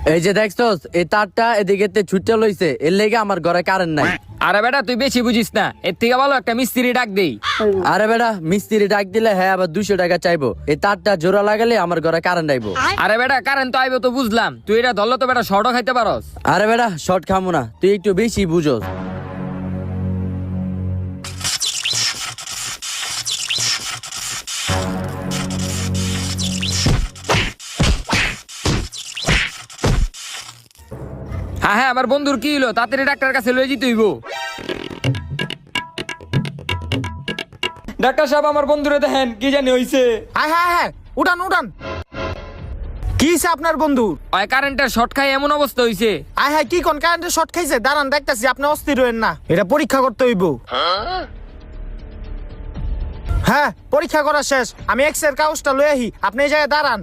এই যে দেখছস এই তারটা এদিকে ছুটে লইছে, এর লেগে আমার ঘরে কারেন্ট নাই। আরে বেটা তুই বেশি বুঝিস না, এর থেকে ভালো একটা মিস্ত্রি ডাক দেই। আরে বেটা মিস্ত্রি ডাক দিলে হ্যাঁ আবার 200 টাকা চাইবো। এই তারটা জোড়া লাগালে আমার ঘরে কারেন্ট আইবো। আরে বেটা কারেন্ট তো আইবে তো বুঝলাম, তুই এটা ধরলে তো বেটা শর্টও খাইতে পারস। আরে বেটা শর্ট খামু না, তুই একটু বেশি বুঝোস। হ্যাঁ হ্যাঁ, আমার বন্ধুর কি হলো, তাড়াতাড়ি ডাক্তার কাছে লয়ে যেতে হইব। ডাক্তার সাহেব আমার বন্ধুরে দেখেন কি জানি হইছে। হ্যাঁ হ্যাঁ হ্যাঁ, উঠান উঠান। কি হইছে আপনার বন্ধু? ওই কারেন্টের শর্ট খাই এমন অবস্থা হইছে। আয় হ্যাঁ, কি কোন কারেন্টের শর্ট খাইছে? দাঁড়ান দেখতাছি, আপনি অস্থির হইেন না, এটা পরীক্ষা করতে হইব। হ্যাঁ পরীক্ষা করা শেষ, আমি এক্স এর কাগজটা লয়ে আহি, আপনি এই জায়গায় দাঁড়ান।